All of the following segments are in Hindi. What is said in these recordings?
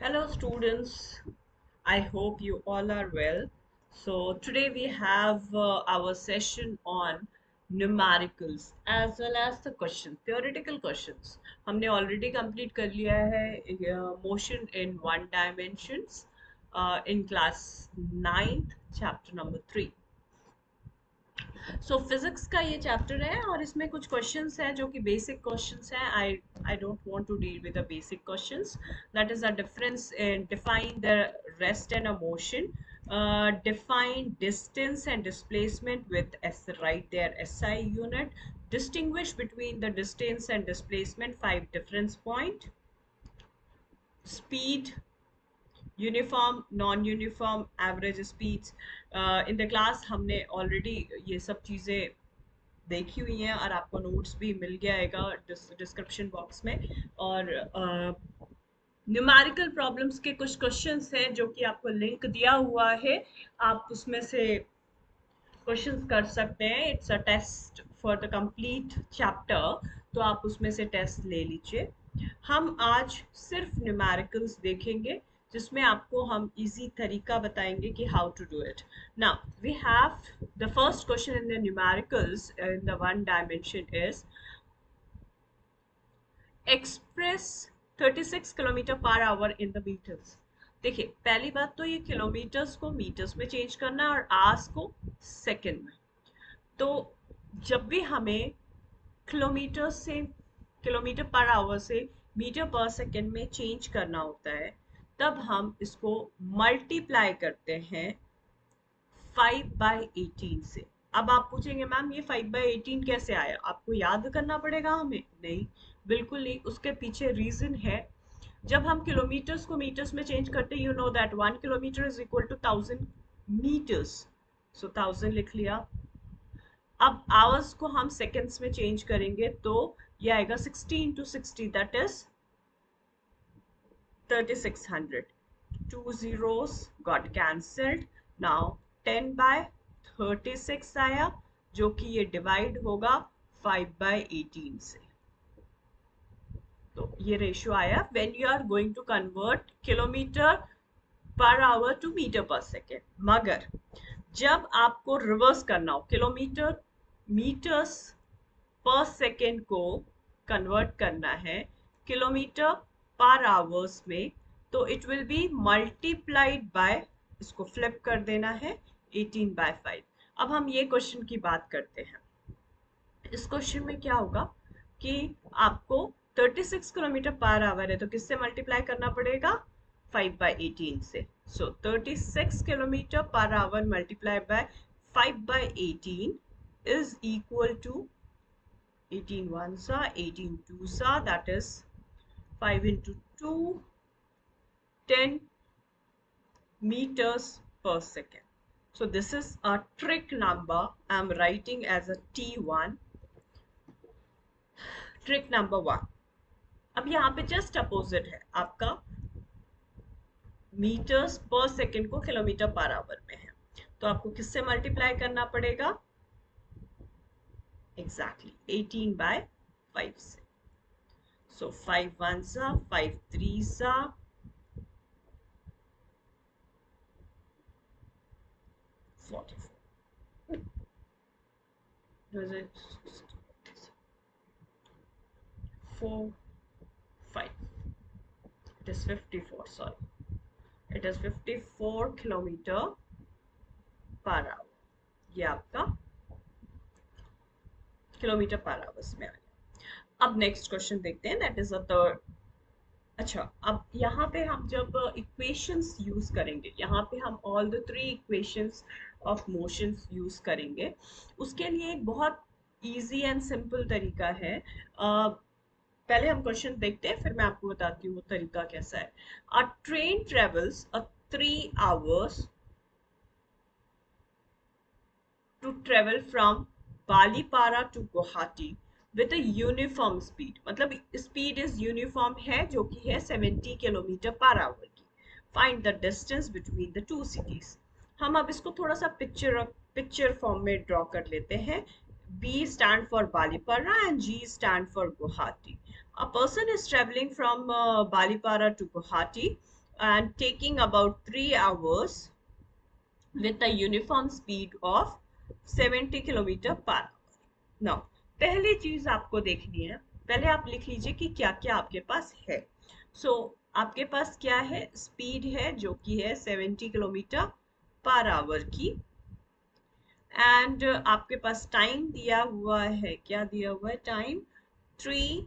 Hello, students. I hope you all are well. So, today we have our session on numericals as well as the questions, theoretical questions. हमने already complete कर लिया है motion in one dimensions in class 9th, chapter number 3. So physics का ये चैप्टर है और इसमें कुछ क्वेश्चंस हैं जो कि बेसिक क्वेश्चंस हैं. I don't want to deal with the basic questions. That is the difference in define the rest and a motion, define distance and displacement with write their SI unit, distinguish between the distance and displacement, 5 difference point, speed, uniform non uniform average speeds. In the class हमने ऑलरेडी ये सब चीज़ें देखी हुई हैं और आपको नोट्स भी मिल गया है डिस्क्रिप्शन बॉक्स में. और न्यूमेरिकल प्रॉब्लम्स के कुछ क्वेश्चंस हैं जो कि आपको लिंक दिया हुआ है, आप उसमें से क्वेश्चंस कर सकते हैं. It's a test for the complete chapter, तो आप उसमें से टेस्ट ले लीजिए. हम आज सिर्फ न्यूमेरिकल्स देखेंगे जिसमें आपको हम इजी तरीका बताएंगे कि how to do it. Now we have the first question in the numericals in the one dimension is express 36 kilometre per hour in the metres. देखिए, पहली बात तो ये किलोमीटर्स को मीटर्स में चेंज करना है और आवर्स को सेकंड में. तो जब भी हमें किलोमीटर पर आवर से मीटर पर सेकंड में चेंज करना होता है, तब हम इसको मल्टीप्लाई करते हैं 5/18 से. अब आप पूछेंगे मैम ये 5/18 कैसे आया, आपको याद करना पड़ेगा हमें? नहीं, बिल्कुल नहीं. उसके पीछे रीजन है. जब हम किलोमीटर्स को मीटर्स में चेंज करते हैं, you know that 1 kilometre is equal to 1000 metres. So 1000 लिख लिया. अब आवर्स को हम सेकेंड्स में चेंज करेंगे तो ये आएगा 60 into 60, that is 3600. 2 zeros got cancelled. Now 10/36 आया जो कि ये डिवाइड होगा 5/18 से. तो ये रेशियो आया when you are going to convert kilometre per hour to metre per second. मगर जब आपको रिवर्स करना हो, किलोमीटर मीटर्स पर सेकेंड को कन्वर्ट करना है किलोमीटर पर आवर्स में, तो it will be multiplied by, इसको फ्लिप कर देना है 18/5. अब हम ये क्वेश्चन की बात करते हैं. इस क्वेश्चन में क्या होगा कि आपको 36 किलोमीटर पर आवर है तो किससे मल्टीप्लाई करना पड़ेगा? 5/18 से. सो 36 kilometre per our multiply by 5/18 is equal to 18 ones are 18 twos are, that is 5 into 2, 10 meters per second. So this is a trick number. I am writing as a T1. Trick number 1. अब यहाँ पे जस्ट अपोजिट है, आपका मीटर्स पर सेकेंड को किलोमीटर पर आवर में है, तो आपको किससे मल्टीप्लाई करना पड़ेगा? एग्जैक्टली 18/5 से. सो 5 ones are 5 threes are 44. Was it 4 5? It is 54, sorry, it is 54 kilometre per our. ये आपका किलोमीटर पर आवर्स में आ गया. अब नेक्स्ट क्वेश्चन देखते हैं, दैट इज अ थर्ड. अच्छा, अब यहाँ पे हम जब इक्वेशंस यूज करेंगे, यहाँ पे हम all the 3 equations of motions use करेंगे. उसके लिए एक बहुत इजी एंड सिंपल तरीका है. पहले हम क्वेश्चन देखते हैं, फिर मैं आपको बताती हूँ वो तरीका कैसा है. अ train travels 3 hours to travel from Balipara to Guwahati with a uniform speed. मतलब स्पीड इज यूनिफॉर्म है जो कि है 70 किलोमीटर पर आवर की. Find the distance between the 2 cities. हम अब इसको थोड़ा सा पिक्चर फॉर्म में ड्रॉ कर लेते हैं. B stand for Balipara and G stand for Guwahati. A person is traveling from Balipara to Guwahati and taking about 3 hours with a uniform speed of 70 kilometre per our. Now पहली चीज आपको देखनी है, पहले आप लिख लीजिए कि क्या क्या आपके पास है। आपके पास क्या है, स्पीड है जो कि है 70 किलोमीटर पर आवर की, एंड आपके पास टाइम दिया हुआ है, क्या दिया हुआ है टाइम, 3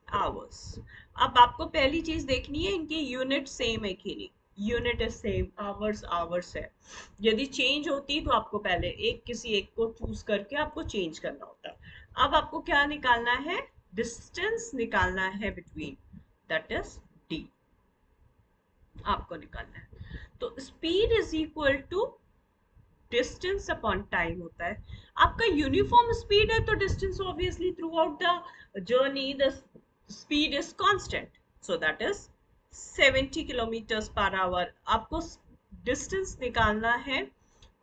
आवर्स। अब आपको पहली चीज देखनी है इनकी यूनिट सेम है कि नहीं। Unit is same, hours hours है। यदि चेंज होती तो आपको पहले किसी एक को चूज करके आपको चेंज करना होता। अब आपको क्या निकालना है, डिस्टेंस निकालना है बिटवीन, दैट इज डी आपको निकालना है। तो speed is equal to distance upon time होता है। आपका यूनिफॉर्म स्पीड है तो distance obviously throughout the journey the speed is constant, so that is 70 kilometres per hour. आपको डिस्टेंस निकालना है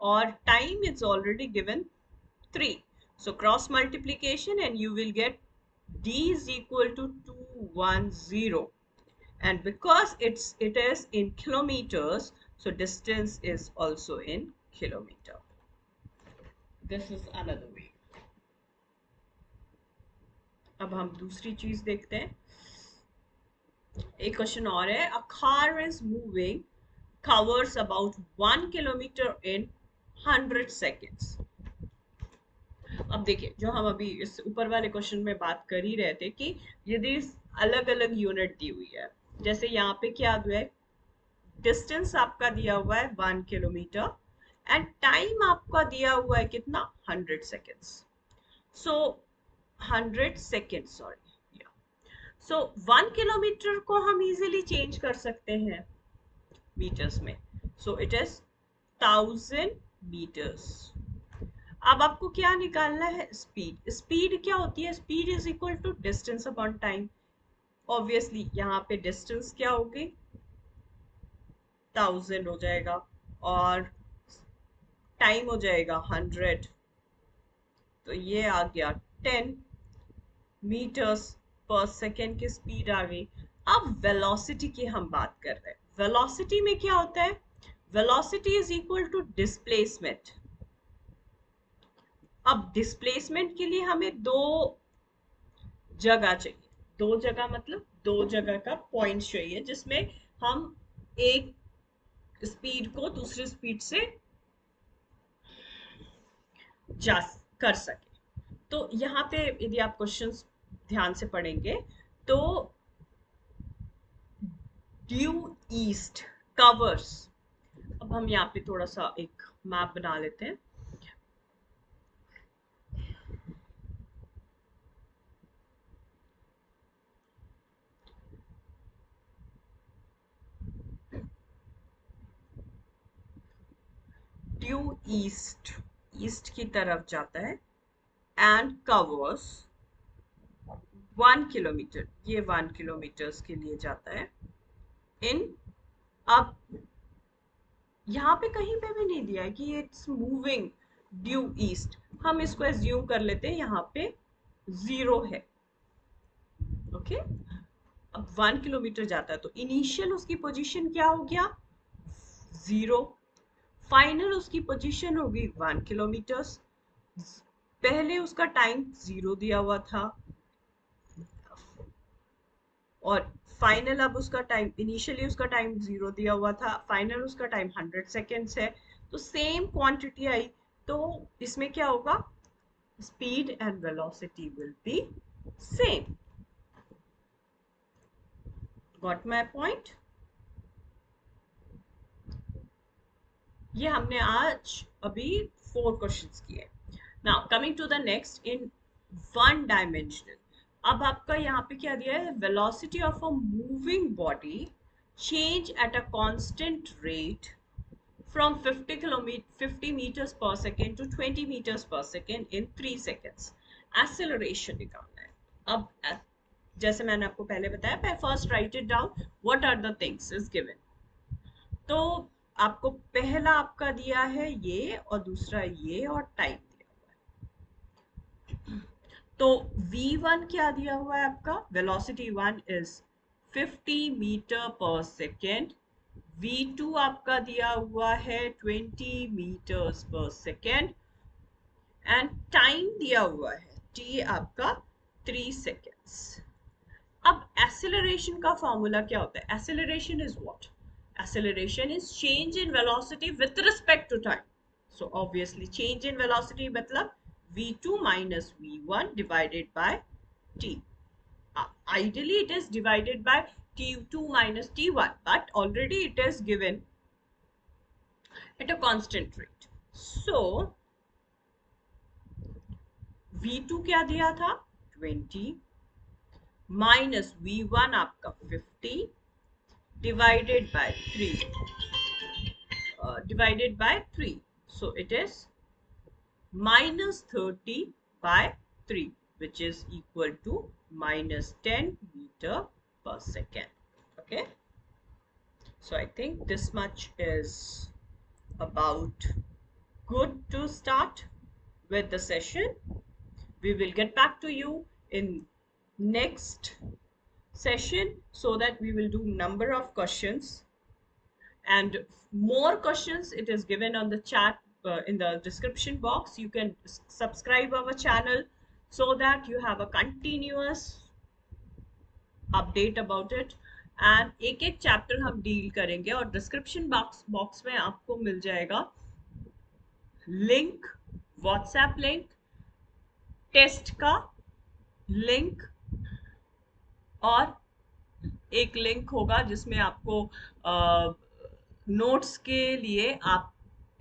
और time is already given 3, so cross multiplication and you will get d is equal to 210, and because it is in kilometers, so distance is also in kilometer. This is another way. अब हम दूसरी चीज देखते हैं। एक क्वेश्चन और है, a car is moving covers about 1 kilometer in 100 seconds। अब देखिए, जो हम अभी इस ऊपर वाले क्वेश्चन में बात कर ही रहे थे कि यदि अलग अलग यूनिट दी हुई है, जैसे यहाँ पे क्या हुआ है, डिस्टेंस आपका दिया हुआ है 1 किलोमीटर एंड टाइम आपका दिया हुआ है कितना, 100 सेकेंड्स। सो 100 सेकेंड, सॉरी, सो 1 किलोमीटर को हम इजीली चेंज कर सकते हैं मीटर्स में, सो इट इज 1000 मीटर्स। अब आपको क्या निकालना है, स्पीड। स्पीड क्या होती है, speed is equal to distance upon time. Obviously यहाँ पे डिस्टेंस क्या होगी, 1000 हो जाएगा और टाइम हो जाएगा 100, तो ये आ गया 10 मीटर्स पर सेकेंड की स्पीड आ गई। अब वेलोसिटी की हम बात कर रहे हैं। वेलोसिटी में क्या होता है, velocity is equal to displacement. अब डिस्प्लेसमेंट के लिए हमें दो जगह चाहिए, दो जगह मतलब दो जगह का पॉइंट चाहिए जिसमें हम एक स्पीड को दूसरी स्पीड से जा कर सके। तो यहाँ पे यदि आप क्वेश्चंस ध्यान से पढ़ेंगे तो ड्यू ईस्ट कवर्स, अब हम यहाँ पे थोड़ा सा एक मैप बना लेते हैं। ड्यू ईस्ट, ईस्ट की तरफ जाता है एंड कवर्स 1 किलोमीटर, ये 1 किलोमीटर के लिए जाता है इन, अब यहाँ पे कहीं पे भी नहीं दिया है कि इट्स मूविंग ड्यू ईस्ट, हम इसको एज्यूम कर लेते हैं यहाँ पे 0 है। ओके, अब 1 किलोमीटर जाता है तो इनिशियल उसकी पोजीशन क्या हो गया, 0, फाइनल उसकी पोजीशन होगी 1 किलोमीटर। पहले उसका टाइम 0 दिया हुआ था और फाइनल अब उसका टाइम, इनिशियली उसका टाइम 0 दिया हुआ था, फाइनल उसका टाइम 100 सेकेंड्स है, तो सेम क्वांटिटी आई, तो इसमें क्या होगा, speed and velocity will be same. Got my point. ये हमने आज अभी 4 क्वेश्चंस किए। Now coming to the next in one dimensional. अब आपका यहाँ पे क्या दिया है, velocity of a moving body change at a constant rate from 50 meters per second to 20 meters per second in 3 seconds। Acceleration निकालना है। अब जैसे मैंने आपको पहले बताया, first write it down, what are the things is given. तो आपको पहला आपका दिया है ये और दूसरा ये और टाइम दिया हुआ है। तो v1 क्या दिया हुआ है आपका, velocity 1 is 50 metre per second, v2 आपका दिया हुआ है 20 metres per second, and time दिया हुआ है t आपका 3 सेकेंड्स। अब एक्सेलरेशन का फॉर्मूला क्या होता है? Acceleration is what? Acceleration is change in velocity with respect to time. So obviously change in velocity मतलब v2 minus v1 divided by t. Ideally it is divided by t2 minus t1, but already it is given at a constant rate. So v2 क्या दिया था? 20 minus v1 आपका 50 divided by 3, divided by 3. So it is minus 30 by 3, which is equal to minus 10 meter per second. Okay. So I think this much is about good to start with the session. We will get back to you in next session so that we will do number of questions, and more questions it is given on the chat, in the description box. You can subscribe our channel so that you have a continuous update about it, and एक एक चैप्टर हम डील करेंगे, और डिस्क्रिप्शन बॉक्स में आपको मिल जाएगा लिंक, व्हाट्सएप लिंक, टेस्ट का लिंक, और एक लिंक होगा जिसमें आपको नोट्स के लिए आप,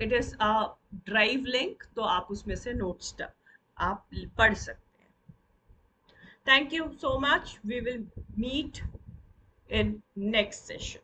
it is a drive link, तो आप उसमें से नोट्स आप पढ़ सकते हैं। Thank you so much. We will meet in next session.